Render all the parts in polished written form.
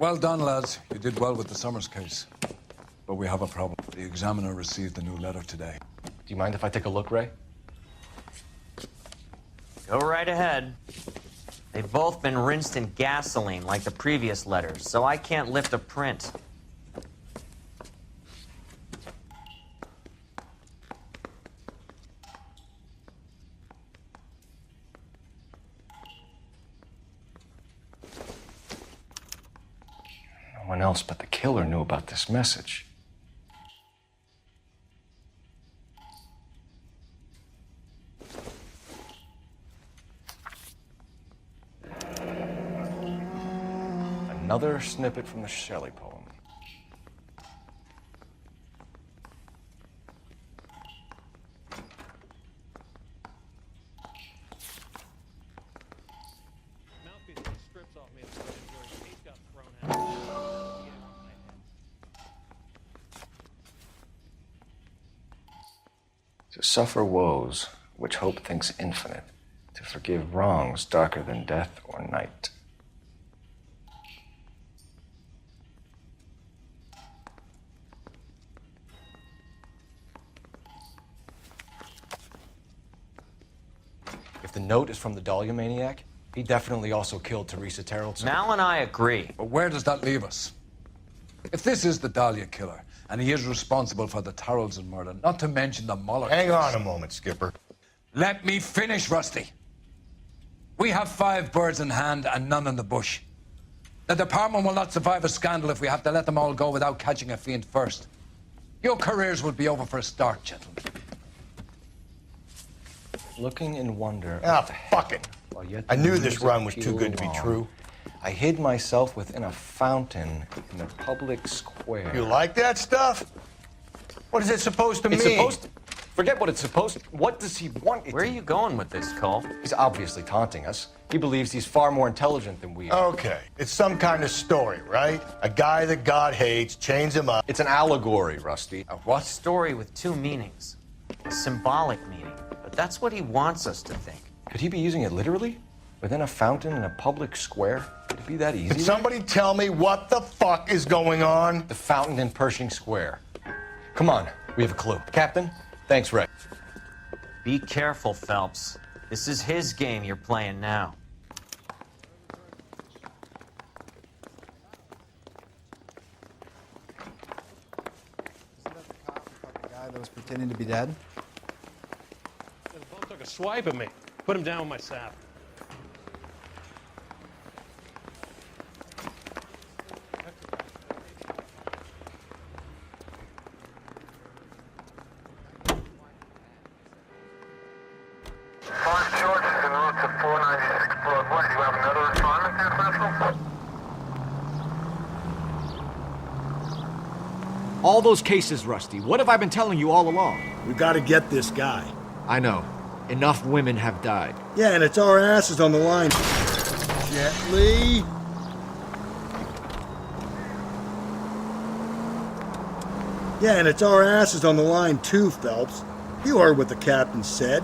Well done, lads. You did well with the Summers case. But we have a problem. The examiner received a new letter today. Do you mind if I take a look, Ray? Go right ahead. They've both been rinsed in gasoline like the previous letters, so I can't lift a print. No one else but the killer knew about this message. Another snippet from the Shelley poem. To suffer woes which hope thinks infinite, to forgive wrongs darker than death or night. If the note is from the Dahlia maniac, he definitely also killed Teresa Terrellson. Mal and I agree. But where does that leave us? If this is the Dahlia killer, and he is responsible for the Tarrelson murder, not to mention the Muller Hang case. on a moment, Skipper. Let me finish, Rusty. We have 5 birds in hand and none in the bush. The department will not survive a scandal if we have to let them all go without catching a fiend first. Your careers would be over for a start, gentlemen. Looking in wonder. Ah, fuck it. While yet I the knew news this run was too appealed good to be on, true. I hid myself within a fountain in the public square. You like that stuff? What is it supposed to mean? It's supposed to... Forget what it's supposed to... What does he want it Where are to... you going with this, Cole? He's obviously taunting us. He believes he's far more intelligent than we are. Okay, it's some kind of story, right? A guy that God hates, chains him up. It's an allegory, Rusty. A what? Story with 2 meanings. A symbolic meaning. But that's what he wants us to think. Could he be using it literally? Within a fountain in a public square? Could it be that easy? Can somebody tell me what the fuck is going on? The fountain in Pershing Square. Come on, we have a clue. Captain, thanks, Ray. Be careful, Phelps. This is his game you're playing now. Isn't that the cop who caught the guy that was pretending to be dead? The boat took a swipe at me. Put him down with my sap. George, en route to 496 Broadway. Do you have another assignment there, Central? All those cases, Rusty. What have I been telling you all along? We gotta get this guy. I know. Enough women have died. Yeah, and it's our asses on the line. Gently. Yeah, and it's our asses on the line too, Phelps. You heard what the captain said.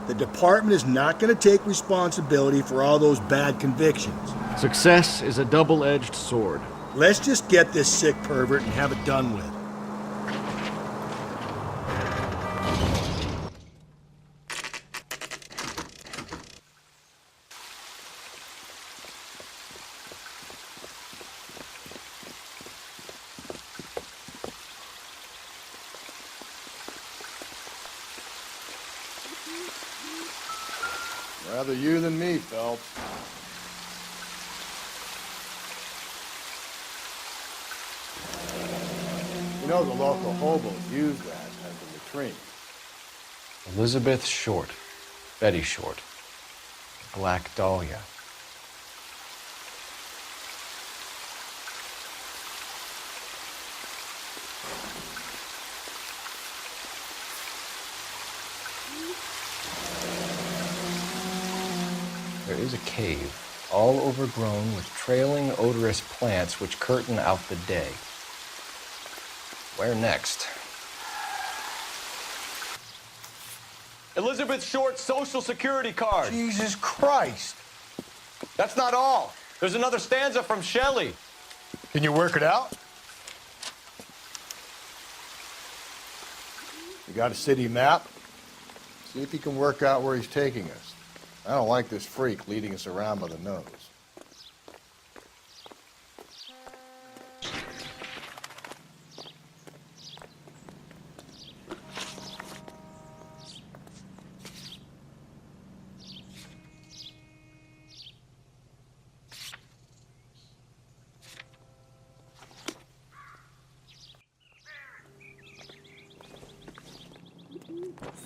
The department is not going to take responsibility for all those bad convictions. Success is a double-edged sword. Let's just get this sick pervert and have it done with. Rather you than me, Phelps. You know the local hobos use that as a latrine. Elizabeth Short. Betty Short. Black Dahlia. There is a cave, all overgrown with trailing, odorous plants which curtain out the day. Where next? Elizabeth Short's Social Security card. Jesus Christ. That's not all. There's another stanza from Shelley. Can you work it out? You got a city map? See if you can work out where he's taking us. I don't like this freak leading us around by the nose.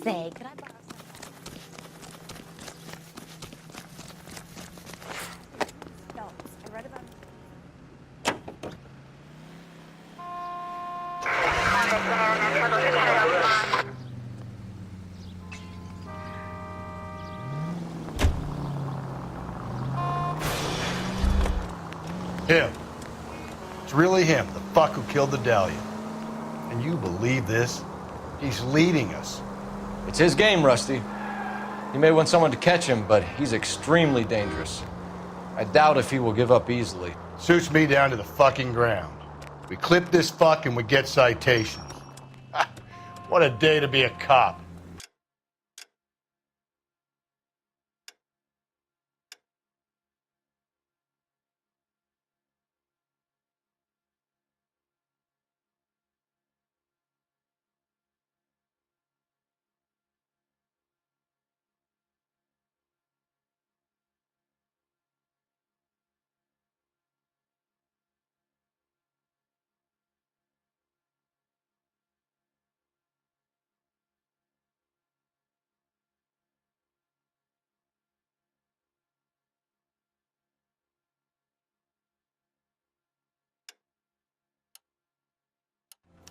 Say, could I borrow some? No, I read about Him. It's really him, the fuck who killed the Dahlia. And you believe this? He's leading us. It's his game, Rusty. He may want someone to catch him, but he's extremely dangerous. I doubt if he will give up easily. Suits me down to the fucking ground. We clip this fuck and we get citations. What a day to be a cop.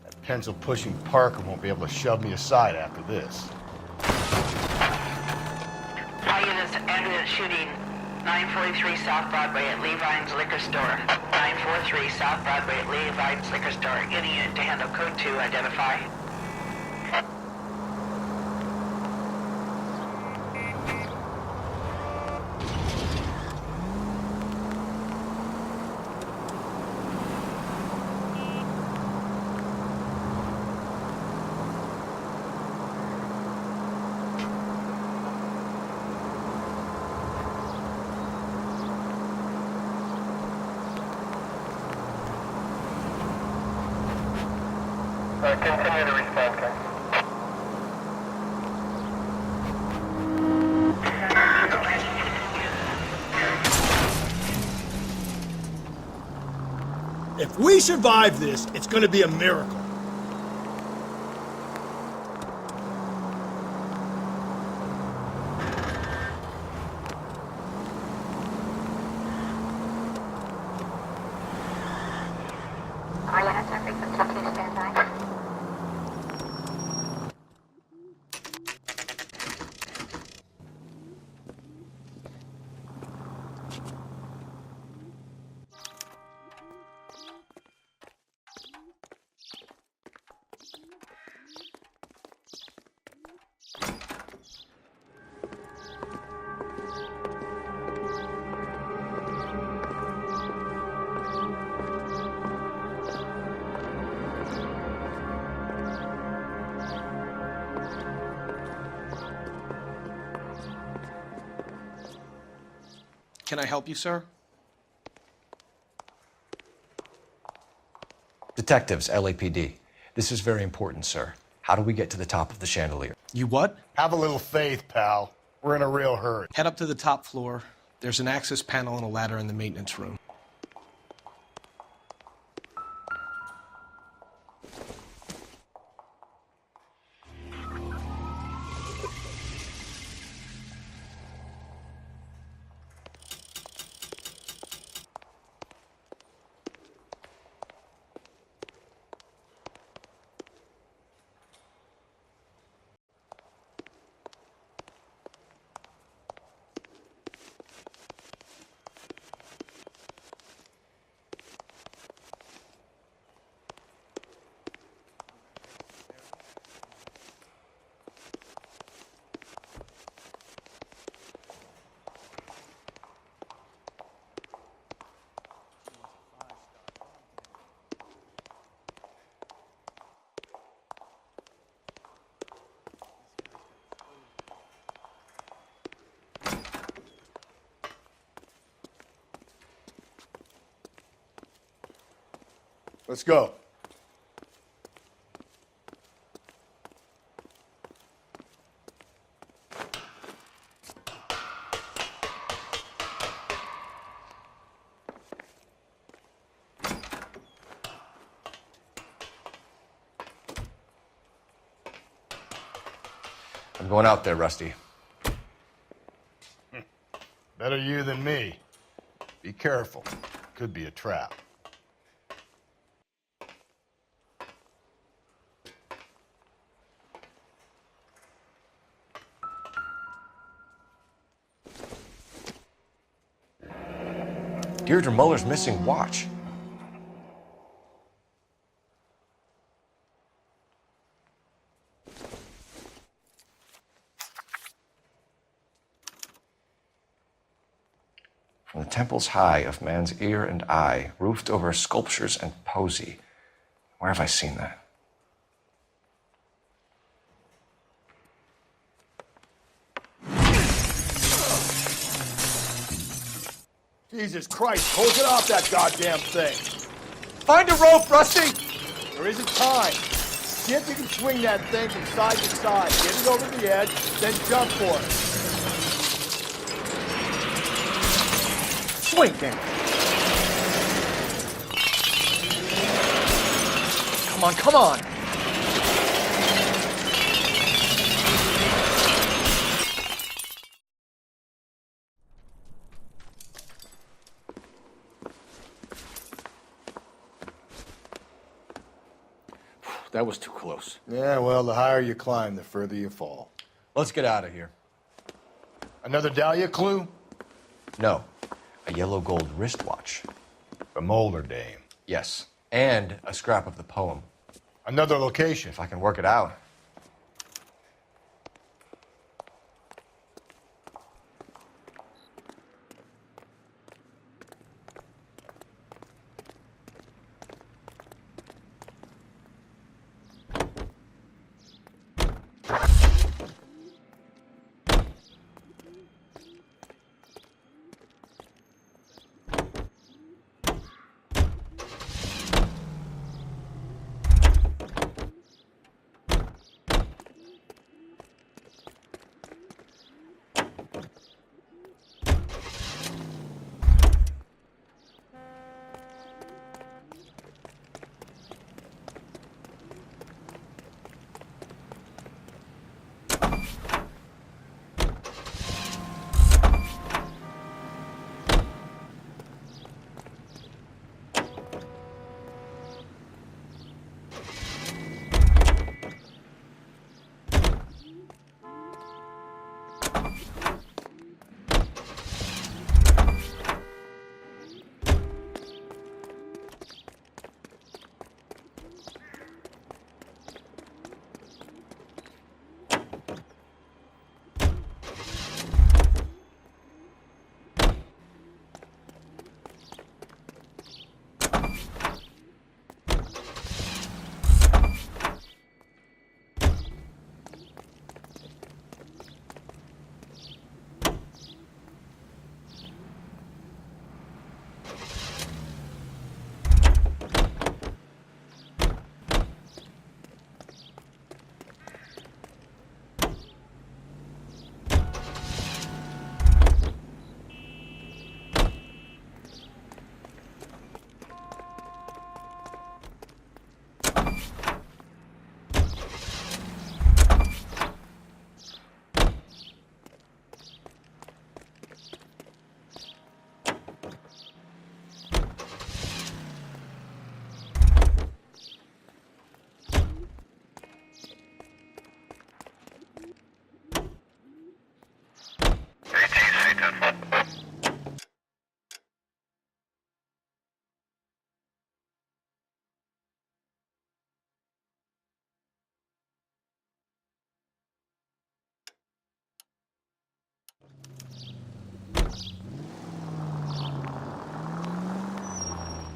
That pencil-pushing Parker won't be able to shove me aside after this. All units ended at shooting 943 South Broadway at Levine's Liquor Store. 943 South Broadway at Levine's Liquor Store. Any unit to handle code 2, identify. Continue to respond, Ken. If we survive this, it's going to be a miracle. All units are frequency 2 standby. Can I help you, sir? Detectives, LAPD. This is very important, sir. How do we get to the top of the chandelier? You what? Have a little faith, pal. We're in a real hurry. Head up to the top floor. There's an access panel and a ladder in the maintenance room. Let's go. I'm going out there, Rusty. Better you than me. Be careful. Could be a trap. Deirdre Muller's missing watch. From the temples high of man's ear and eye, roofed over sculptures and poesy. Where have I seen that? Jesus Christ, hold it off that goddamn thing. Find a rope, Rusty! There isn't time. See if you can swing that thing from side to side. Get it over the edge, then jump for it. Swing, then. Come on, come on. That was too close. Yeah, well, the higher you climb, the further you fall. Let's get out of here. Another Dahlia clue? No, a yellow gold wristwatch. A Molar Dame. Yes, and a scrap of the poem. Another location. If I can work it out.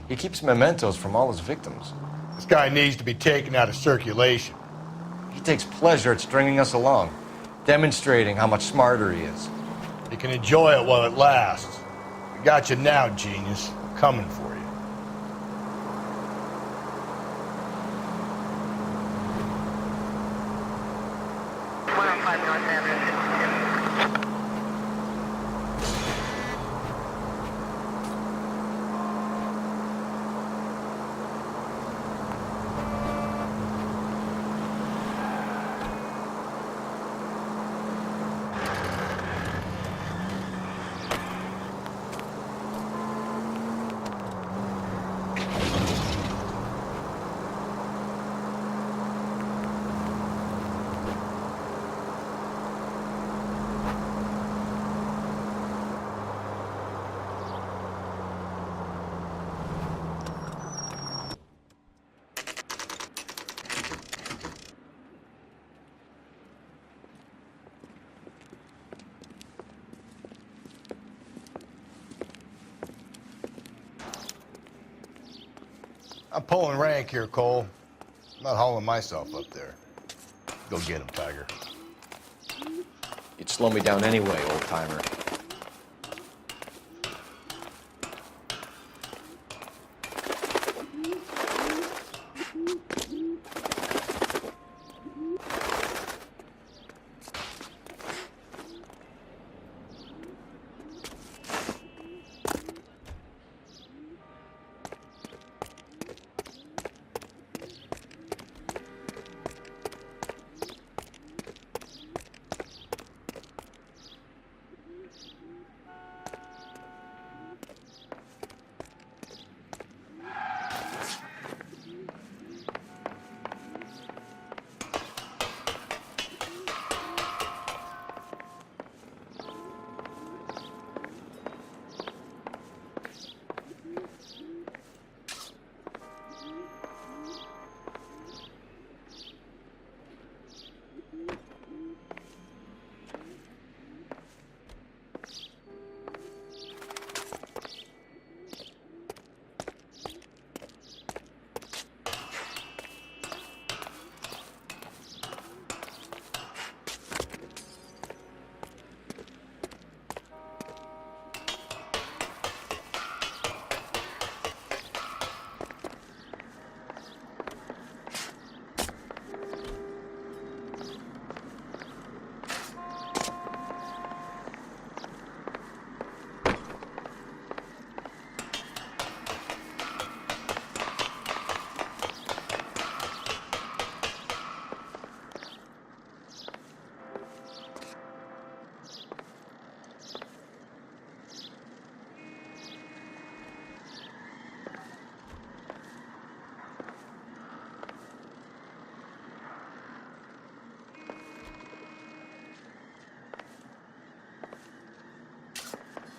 He keeps mementos from all his victims. This guy needs to be taken out of circulation. He takes pleasure at stringing us along, demonstrating how much smarter he is. You can enjoy it while it lasts. We got you now, genius. I'm coming for you. I'm pulling rank here, Cole. I'm not hauling myself up there. Go get him, Tiger. You'd slow me down anyway, old-timer.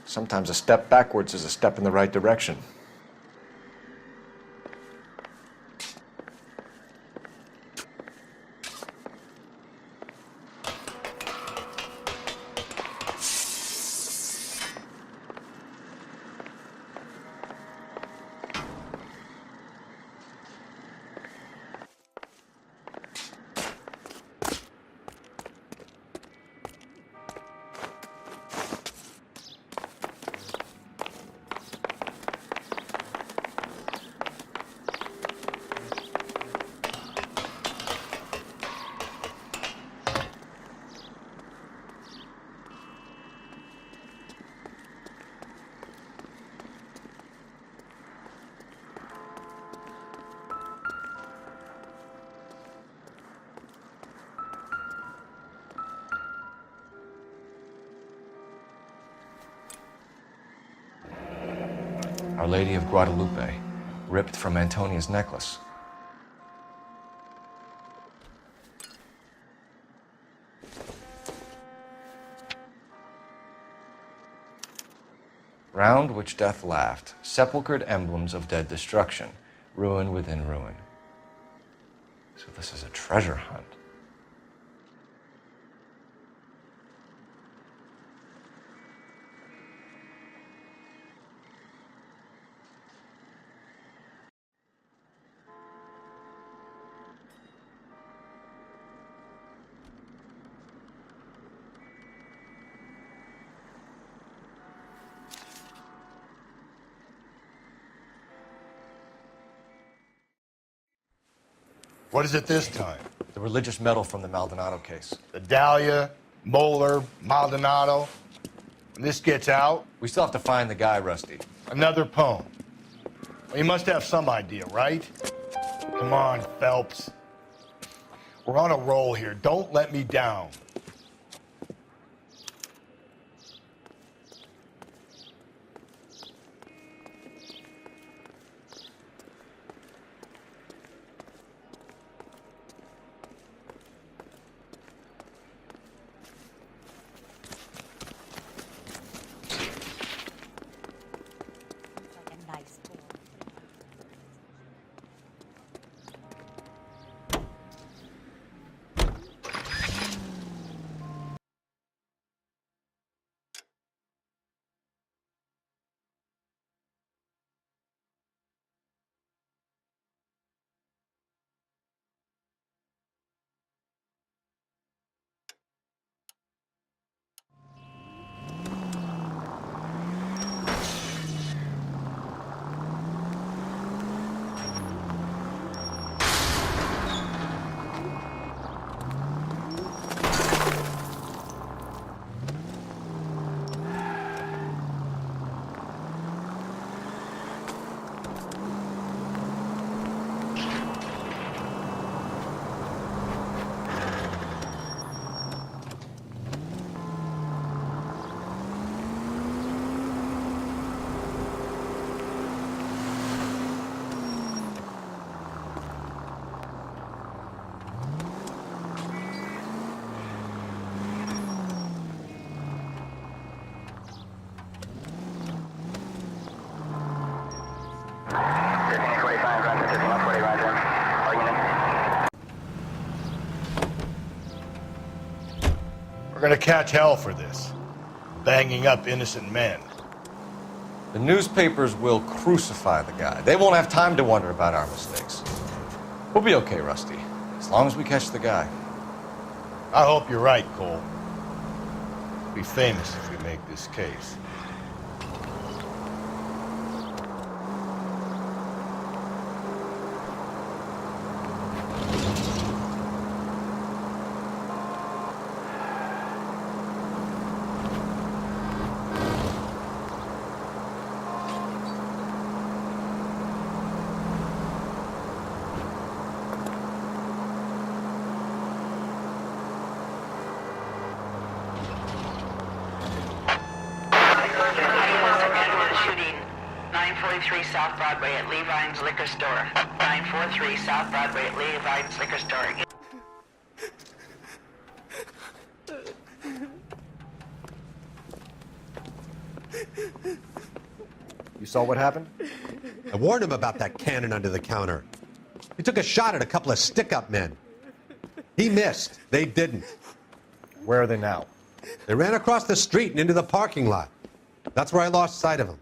Sometimes a step backwards is a step in the right direction. Our Lady of Guadalupe, ripped from Antonia's necklace. Round which death laughed, sepulchred emblems of dead destruction, ruin within ruin. So this is a treasure hunt. What is it this time? The religious medal from the Maldonado case. The Dahlia, Moeller, Maldonado. When this gets out, We still have to find the guy, Rusty. another poem. Well, you must have some idea, right? Come on, Phelps. We're on a roll here. Don't let me down. gonna catch hell for this. Banging up innocent men. The newspapers will crucify the guy. They won't have time to wonder about our mistakes. We'll be okay, Rusty, as long as we catch the guy. I hope you're right, Cole. We'll be famous if we make this case. Shooting 943 South Broadway at Levine's Liquor Store. 943 South Broadway at Levine's Liquor Store. You saw what happened? I warned him about that cannon under the counter. He took a shot at a couple of stick-up men. He missed. They didn't. Where are they now? They ran across the street and into the parking lot. That's where I lost sight of them.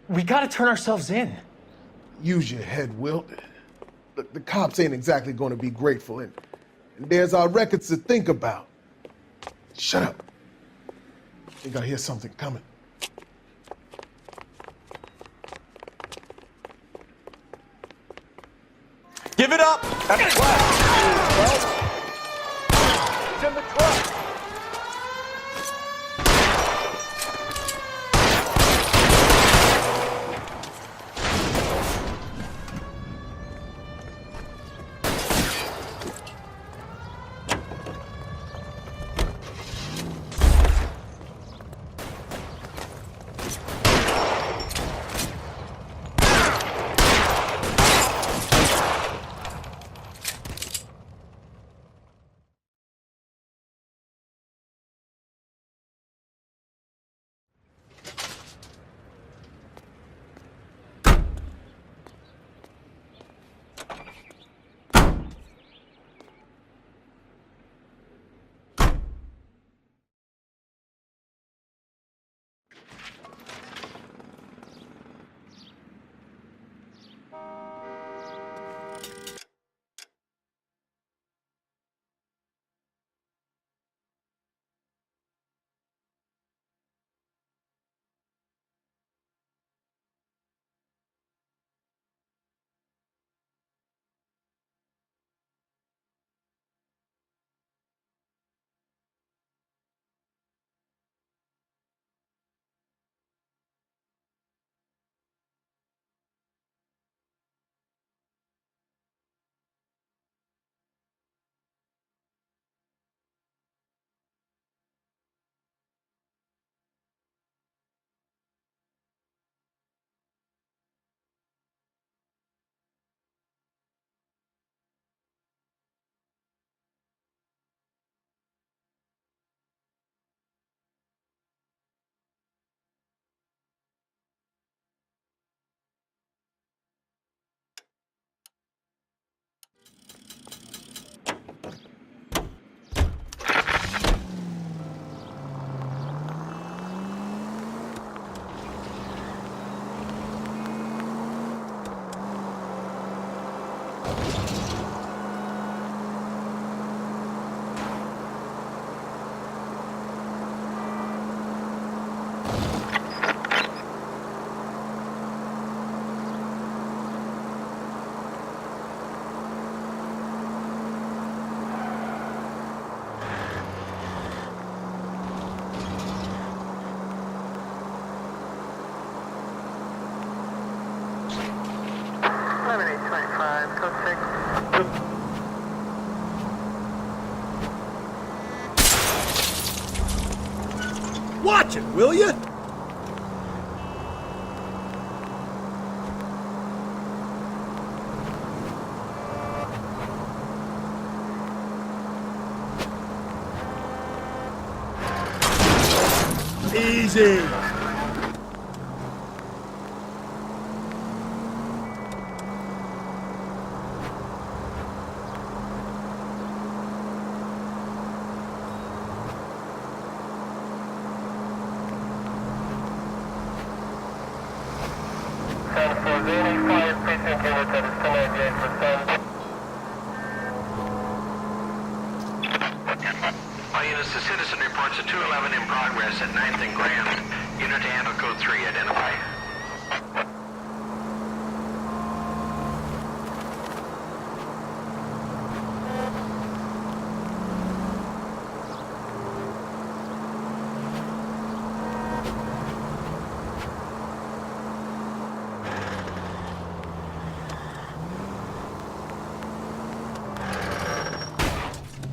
We gotta turn ourselves in. Use your head, Wilt. The cops ain't exactly going to be grateful, and there's our records to think about. Shut up. I think I hear something coming. Give it up! That's It's in the truck! Watch it, will you? Easy. All units, the citizen reports a 211 in progress at 9th and Grand. Unit to handle code 3, identify.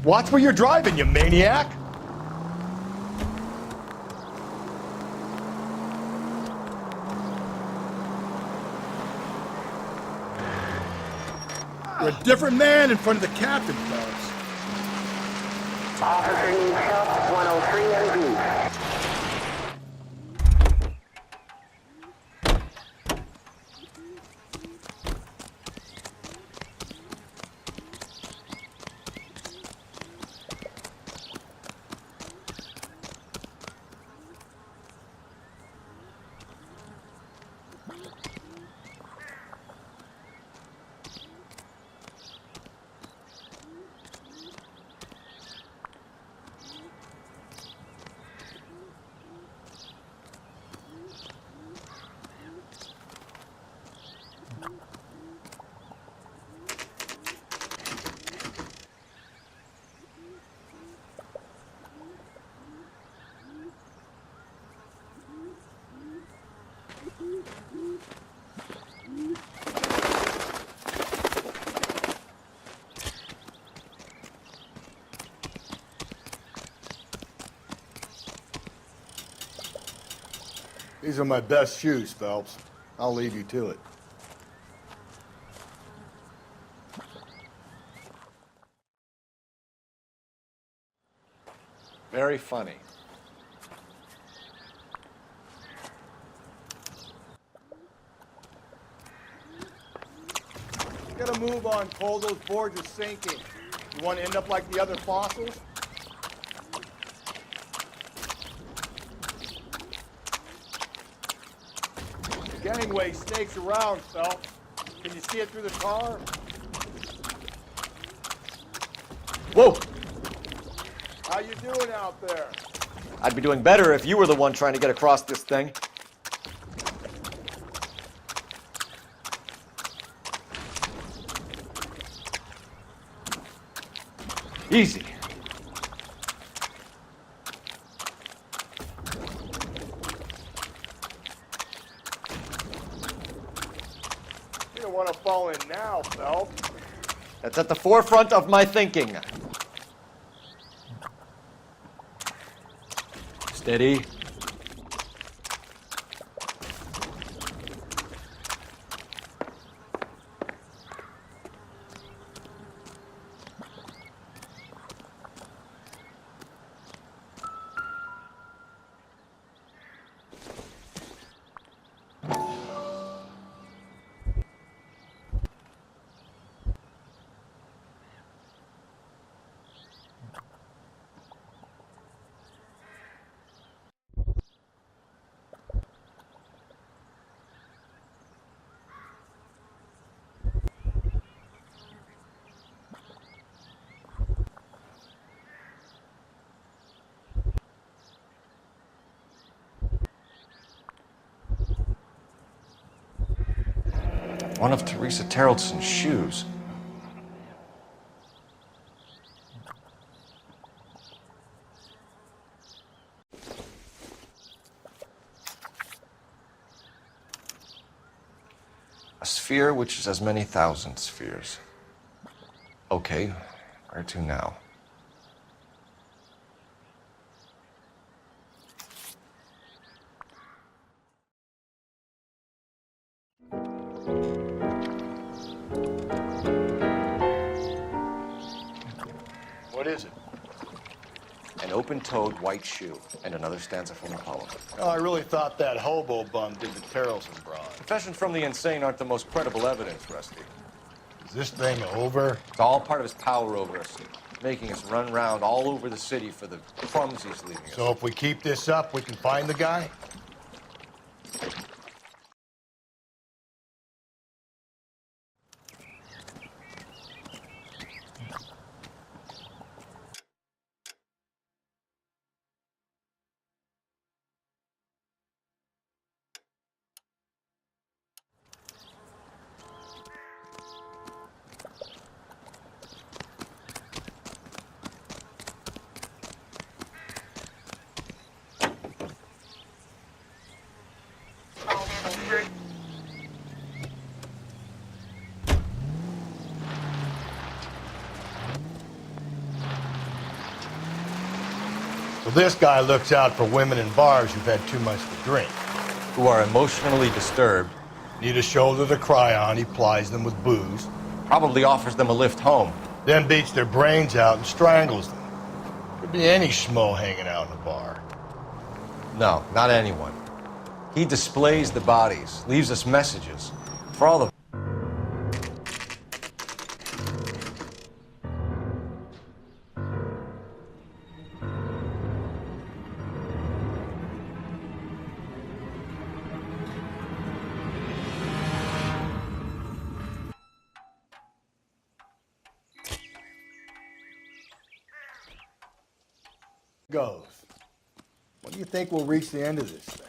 Watch where you're driving, you maniac! You're a different man in front of the captain, fellas. Officer needs help, 103 MD. These are my best shoes, Phelps. I'll leave you to it. Very funny. You gotta move on, Cole. Those boards are sinking. You want to end up like the other fossils? Gangway snakes around, Phelps. Can you see it through the car? Whoa! How you doing out there? I'd be doing better if you were the one trying to get across this thing. Easy. You don't want to fall in now, Phelps. That's at the forefront of my thinking. Steady. One of Teresa Terreldson's shoes. A sphere which is as many thousand spheres. Okay, where to now? What is it? An open-toed white shoe, and another stanza from the poem. Oh, I really thought that hobo bum did the Terrelson broad. Confessions from the insane aren't the most credible evidence, Rusty. Is this thing over? It's all part of his power over us, making us run around all over the city for the crumbs he's leaving us. So if we keep this up, we can find the guy? So this guy looks out for women in bars who've had too much to drink. Who are emotionally disturbed. Need a shoulder to cry on, he plies them with booze. Probably offers them a lift home. Then beats their brains out and strangles them. Could be any schmo hanging out in a bar. No, not anyone. He displays the bodies, leaves us messages. For all the goes. When do you think we'll reach the end of this thing?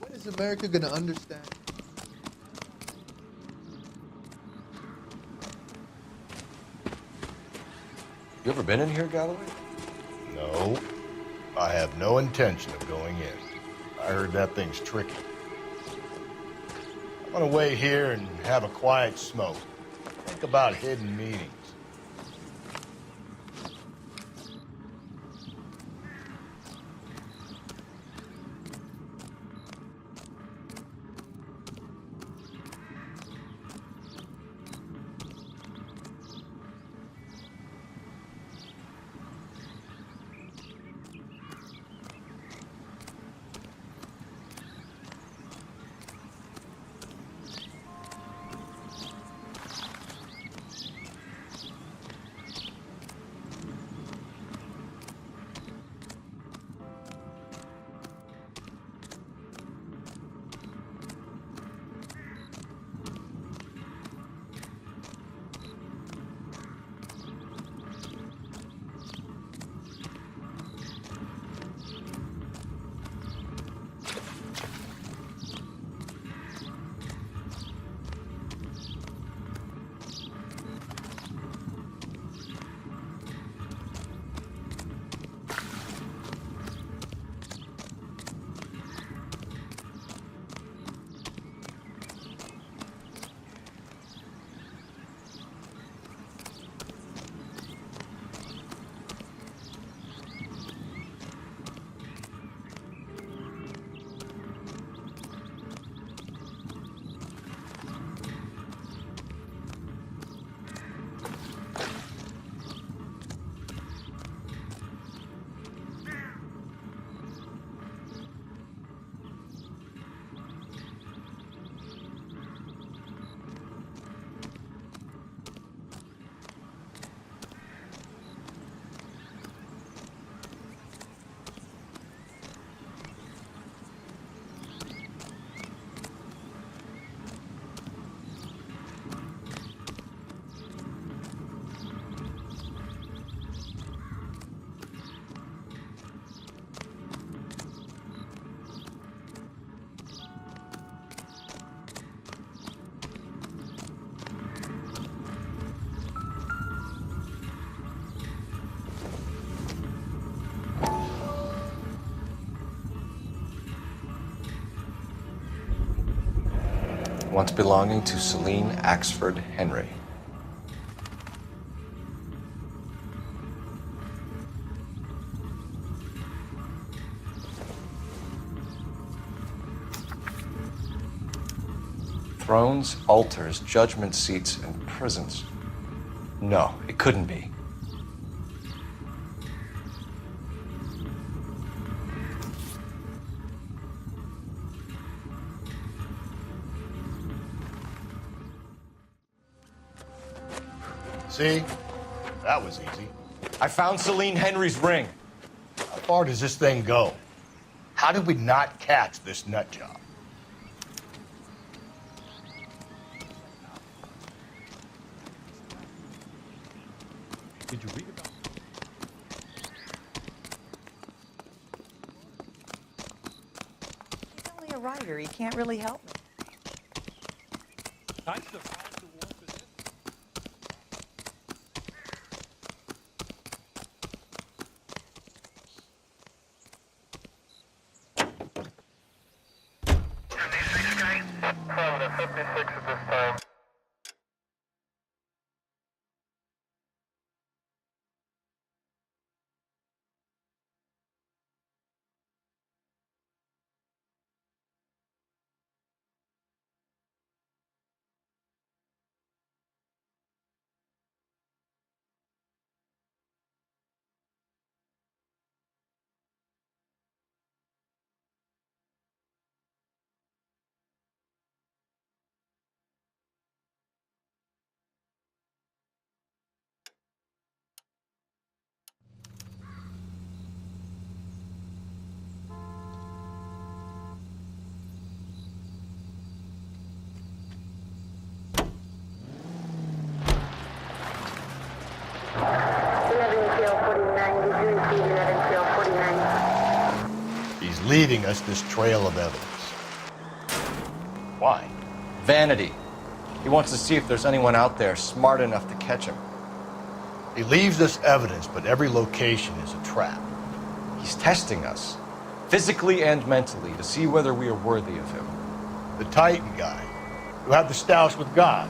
When is America gonna understand? You ever been in here, Galloway? No. I have no intention of going in. I heard that thing's tricky. I'm gonna wait here and have a quiet smoke. Think about hidden meetings. Once belonging to Celine Axford Henry. Thrones, altars, judgment seats, and prisons. No, it couldn't be. See? That was easy. I found Celine Henry's ring. How far does this thing go? How did we not catch this nut job? Did you read about He's only a writer. He can't really help me. I surprised the war for this. He's leading us this trail of evidence. Why? Vanity. He wants to see if there's anyone out there smart enough to catch him. He leaves us evidence, but every location is a trap. He's testing us, physically and mentally, to see whether we are worthy of him. The Titan guy, who had the stoush with God.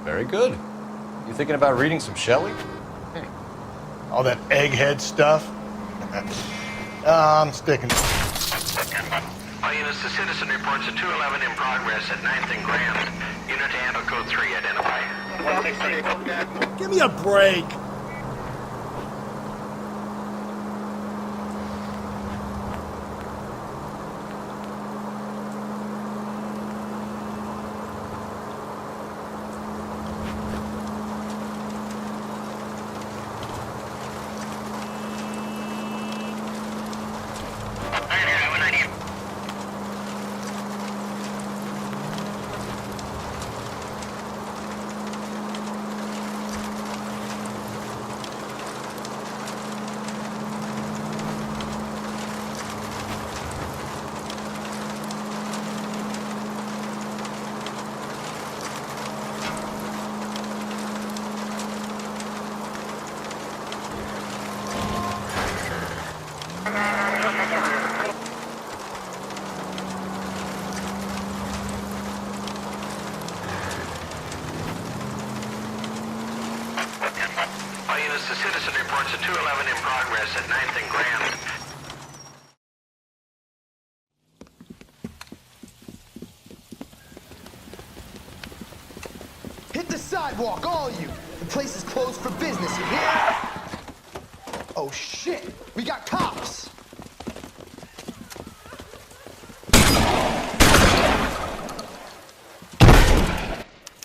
Very good. You thinking about reading some Shelley? All that egghead stuff? I'm sticking to it. All units, the citizen reports a 211 in progress at 9th and Grand. Unit to handle code 3, identify. Give me a break. All units, the citizen reports a 211 in progress at 9th and Grand. Hit the sidewalk, all you! The place is closed for business, you hear? Oh shit, we got cops!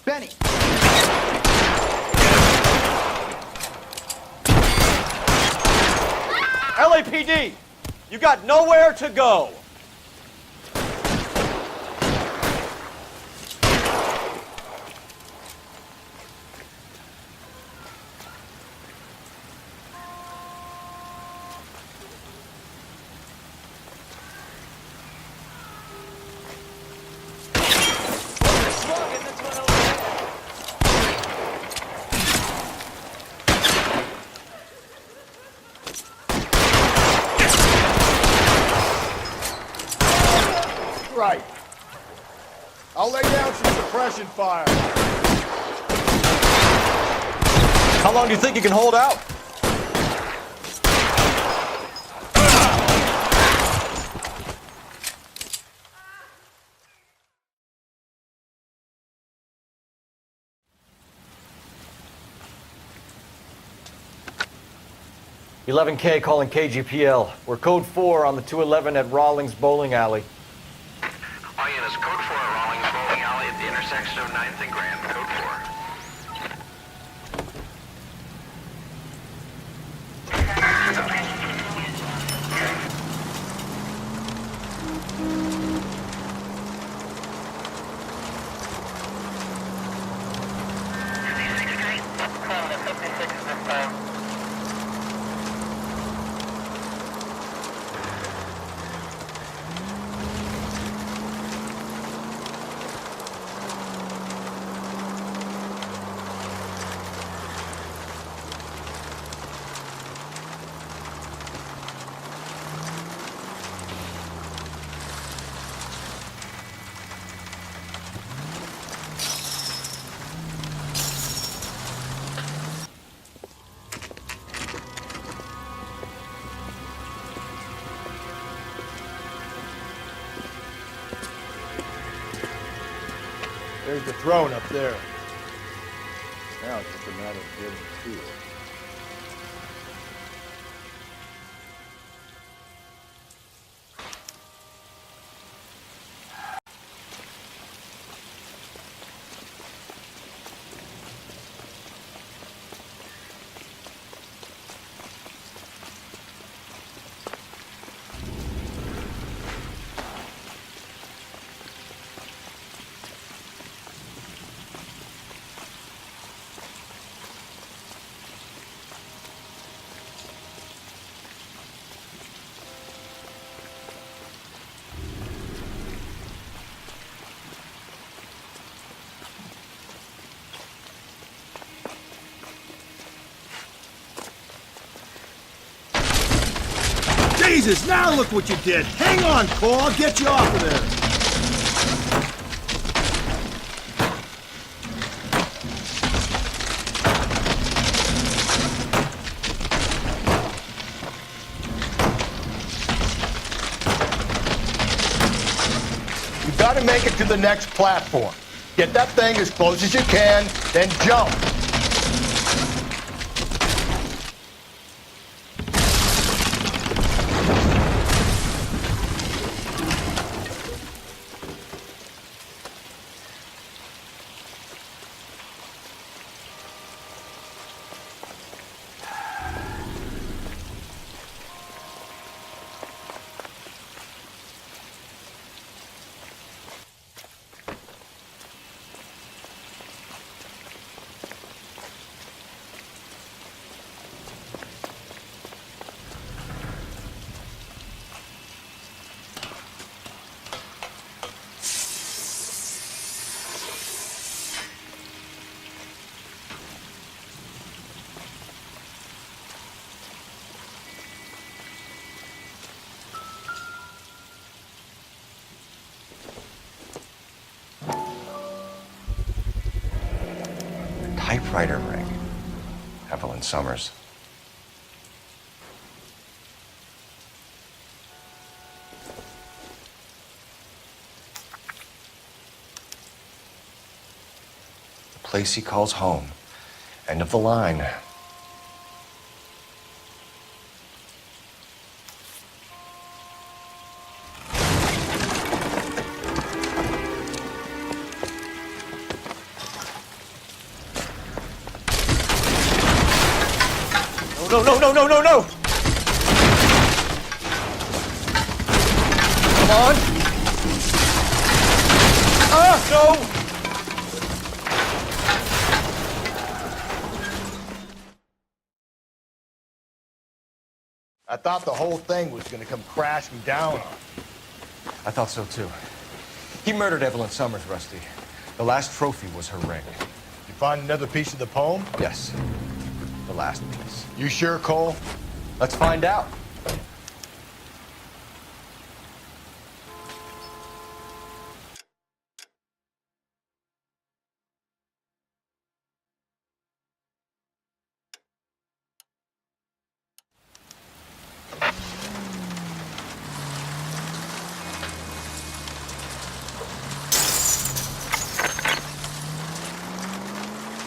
Benny! LAPD, you got nowhere to go. Right. I'll lay down some suppression fire. How long do you think you can hold out? 11K calling KGPL. We're code 4 on the 211 at Rawlings Bowling Alley. All units, code 4 at Rawlings Bowling Alley at the intersection of 9th and Grand, code 4. There's the throne up there. Now it's just a matter of getting to it. Jesus, now look what you did. Hang on, Cole. I'll get you off of there. You gotta make it to the next platform. Get that thing as close as you can, then jump. Typewriter ring. Evelyn Summers. The place he calls home. End of the line. No, no, no, no, no, no! Come on! Ah, no! I thought the whole thing was gonna come crashing down on. I thought so too. He murdered Evelyn Summers, Rusty. The last trophy was her ring. You find another piece of the poem? Yes. The last piece. You sure, Cole? Let's find out.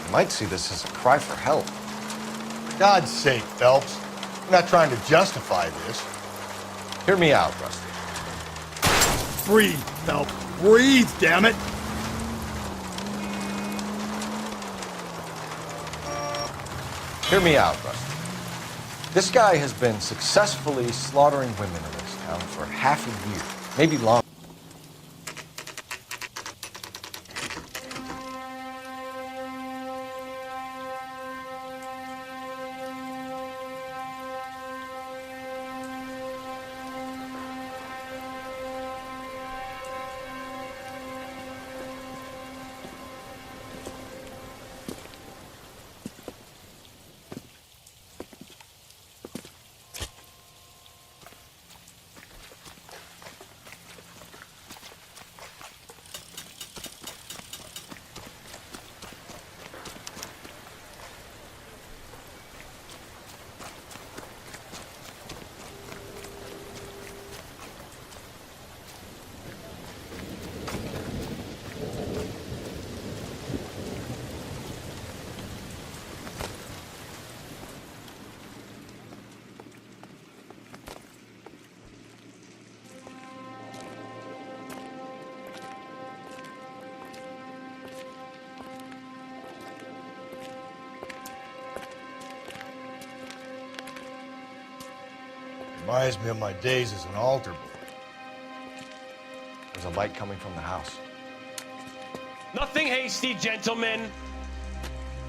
You might see this as a cry for help. For God's sake, Phelps. I'm not trying to justify this. Hear me out, Rusty. Breathe, Phelps. Breathe, damn it. Hear me out, Rusty. This guy has been successfully slaughtering women in this town for half a year, maybe longer. Reminds me of my days as an altar boy. There's a light coming from the house. Nothing hasty, gentlemen.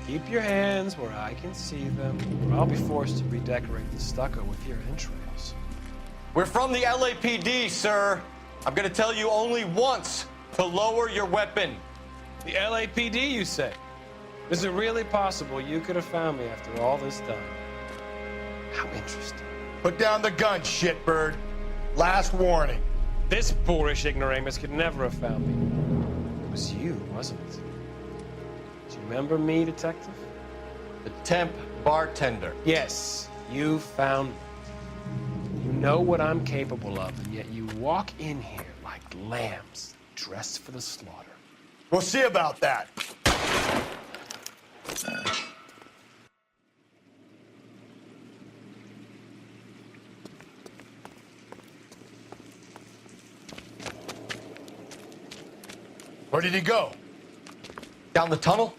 Keep your hands where I can see them, or I'll be forced to redecorate the stucco with your entrails. We're from the LAPD, sir. I'm gonna tell you only once to lower your weapon. The LAPD, you say? Is it really possible you could have found me after all this time? How interesting. Put down the gun, shitbird. Last warning. This boorish ignoramus could never have found me. It was you, wasn't it? Do you remember me, detective? The temp bartender. Yes, you found me. You know what I'm capable of, and yet you walk in here like lambs dressed for the slaughter. We'll see about that. Where did he go? Down the tunnel?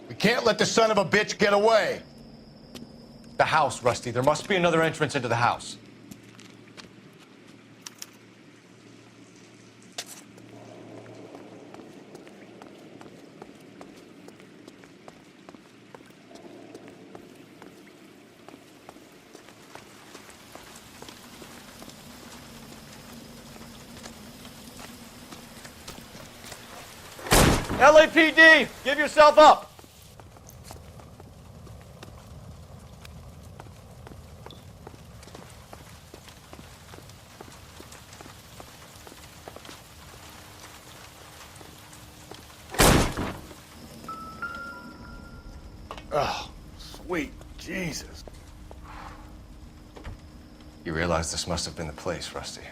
We can't let the son of a bitch get away. The house, Rusty. There must be another entrance into the house. LAPD, give yourself up. Oh, sweet Jesus. You realize this must have been the place, Rusty.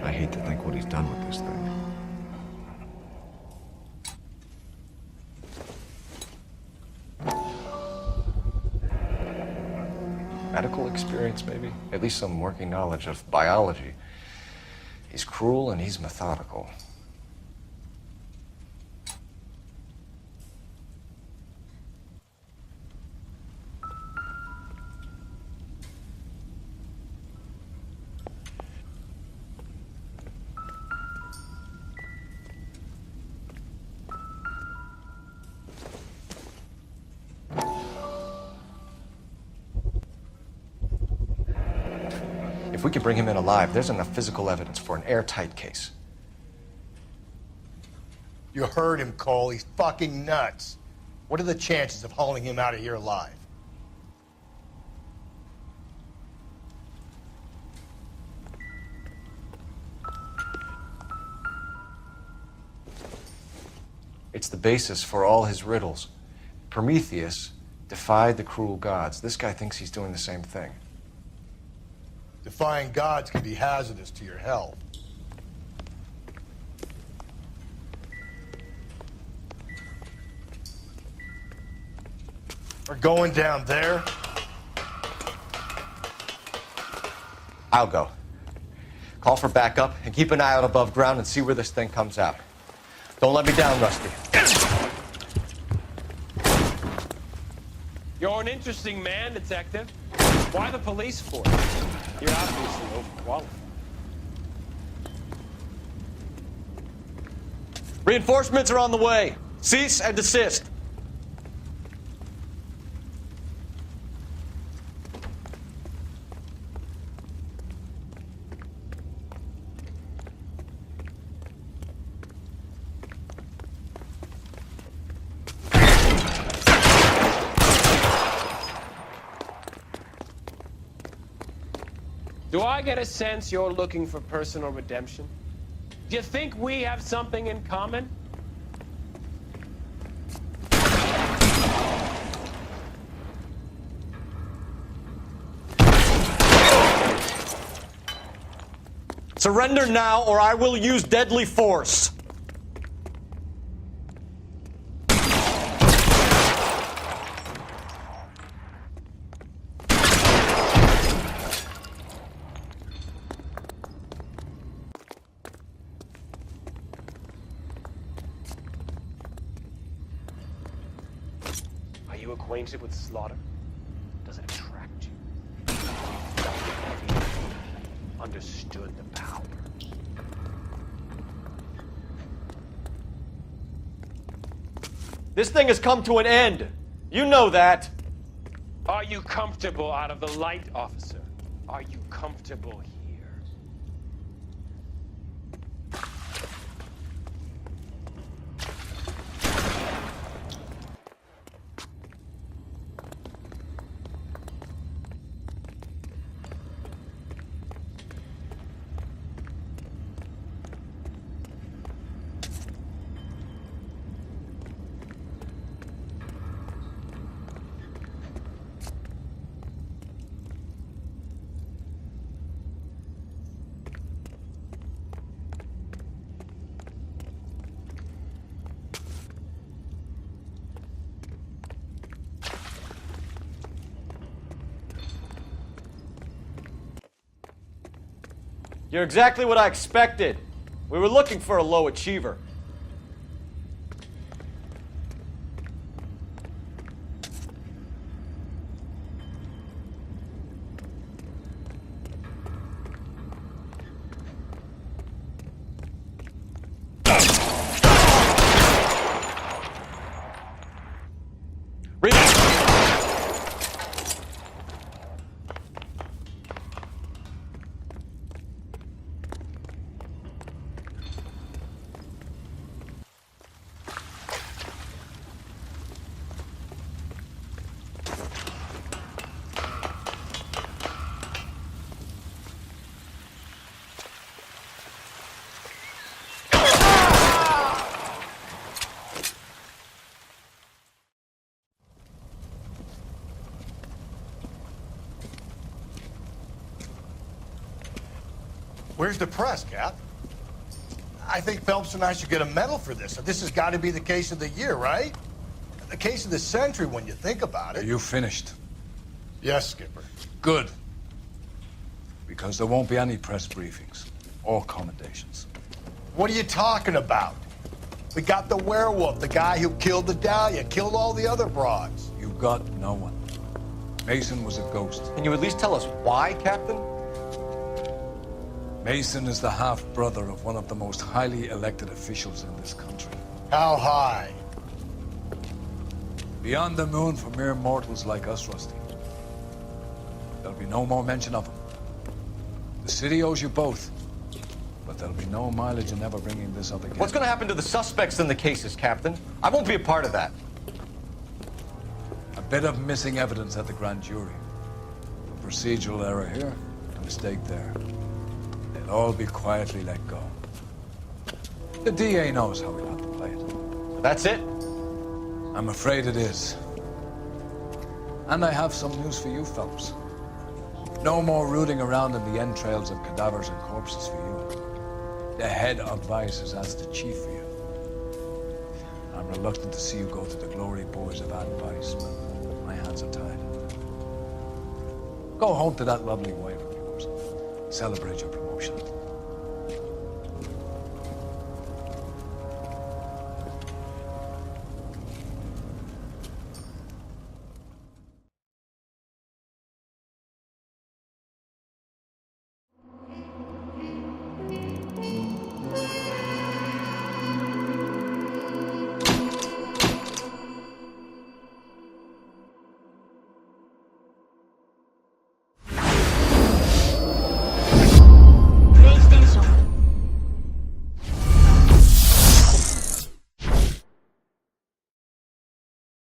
I hate to think what he's done with this thing. Medical experience, maybe? At least some working knowledge of biology. He's cruel and he's methodical. If we could bring him in alive, there's enough physical evidence for an airtight case. You heard him, Cole. He's fucking nuts. What are the chances of hauling him out of here alive? It's the basis for all his riddles. Prometheus Defied the cruel gods. This guy thinks he's doing the same thing. Defying gods can be hazardous to your health. We're going down there. I'll go. Call for backup and keep an eye out above ground and see where this thing comes out. Don't let me down, Rusty. You're an interesting man, Detective. Why the police force? You're obviously overqualified. Reinforcements are on the way. Cease and desist. Do I get a sense you're looking for personal redemption? Do you think we have something in common? Surrender now, or I will use deadly force. Are you acquainted with slaughter? Does it attract you? Understood the power. This thing has come to an end. You know that. Are you comfortable out of the light, officer? Are you comfortable here? You're exactly what I expected. We were looking for a low achiever. Where's the press, Cap? I think Phelps and I should get a medal for this. This has got to be the case of the year, right? The case of the century when you think about it. Are you finished? Yes, Skipper. Good. Because there won't be any press briefings or commendations. What are you talking about? We got the werewolf, the guy who killed the Dahlia, killed all the other broads. You got no one. Mason was a ghost. Can you at least tell us why, Captain? Mason is the half-brother of one of the most highly elected officials in this country. How high? Beyond the moon for mere mortals like us, Rusty. There'll be no more mention of him. The city owes you both, but there'll be no mileage in ever bringing this up again. What's going to happen to the suspects in the cases, Captain? I won't be a part of that. A bit of missing evidence at the grand jury. A procedural error here, a mistake there. They'll all be quietly let go. The DA knows how we'll have to play it. That's it? I'm afraid it is. And I have some news for you, Phelps. No more rooting around in the entrails of cadavers and corpses for you. The head of Vice has asked the chief for you. I'm reluctant to see you go to the glory boys of Vice, but my hands are tied. Go home to that lovely wife of yours. Celebrate your promotion.